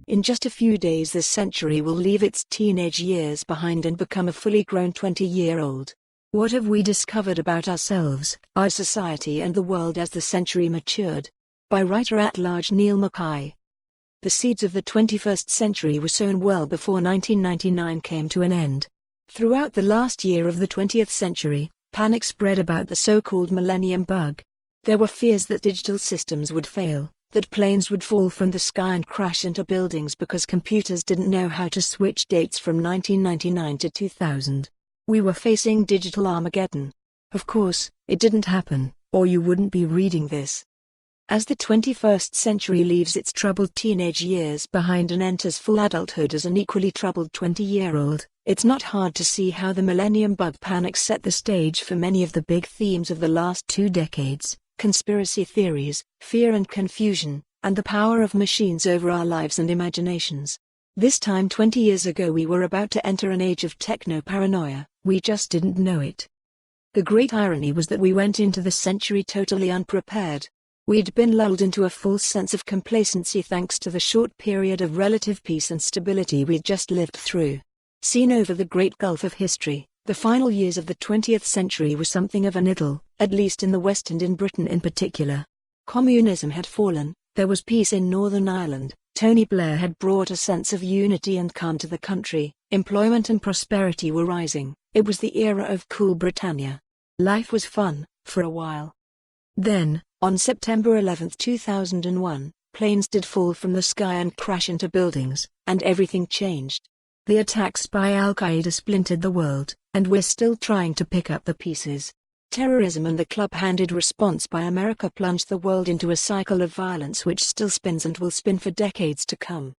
In just a few days this century will leave its teenage years behind and become a fully grown 20-year-old. What have we discovered about ourselves, our society and the world as the century matured? By writer at Large Neil Mackay. The seeds of the 21st century were sown well before 1999 came to an end. Throughout the last year of the 20th century, panic spread about the so-called millennium bug. There were fears that digital systems would fail, that planes would fall from the sky and crash into buildings because computers didn't know how to switch dates from 1999 to 2000. We were facing digital Armageddon. Of course, it didn't happen, or you wouldn't be reading this. As the 21st century leaves its troubled teenage years behind and enters full adulthood as an equally troubled 20-year-old, it's not hard to see how the millennium bug panic set the stage for many of the big themes of the last 2 decades. Conspiracy theories, fear and confusion, and the power of machines over our lives and imaginations. This time 20 years ago we were about to enter an age of techno-paranoia, we just didn't know it. The great irony was that we went into the century totally unprepared. We'd been lulled into a false sense of complacency thanks to the short period of relative peace and stability we'd just lived through. Seen over the great gulf of history, the final years of the 20th century were something of an idyll, at least in the West and in Britain in particular. Communism had fallen, there was peace in Northern Ireland, Tony Blair had brought a sense of unity and calm to the country, employment and prosperity were rising, it was the era of cool Britannia. Life was fun, for a while. Then, on September 11, 2001, planes did fall from the sky and crash into buildings, and everything changed. The attacks by Al-Qaeda splintered the world, and we're still trying to pick up the pieces. Terrorism and the club-handed response by America plunged the world into a cycle of violence which still spins and will spin for decades to come.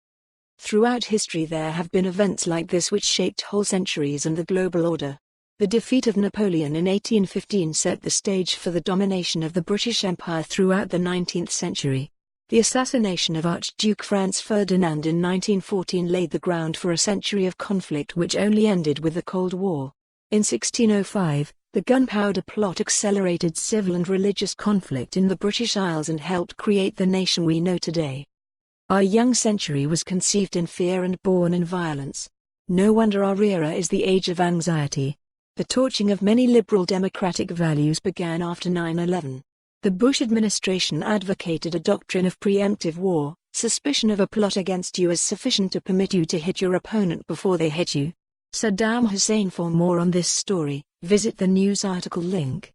Throughout history there have been events like this which shaped whole centuries and the global order. The defeat of Napoleon in 1815 set the stage for the domination of the British Empire throughout the 19th century. The assassination of Archduke Franz Ferdinand in 1914 laid the ground for a century of conflict which only ended with the Cold War. In 1605, the Gunpowder Plot accelerated civil and religious conflict in the British Isles and helped create the nation we know today. Our young century was conceived in fear and born in violence. No wonder our era is the age of anxiety. The torching of many liberal democratic values began after 9/11. The Bush administration advocated a doctrine of preemptive war. Suspicion of a plot against you is sufficient to permit you to hit your opponent before they hit you. Saddam Hussein. For more on this story, visit the news article link.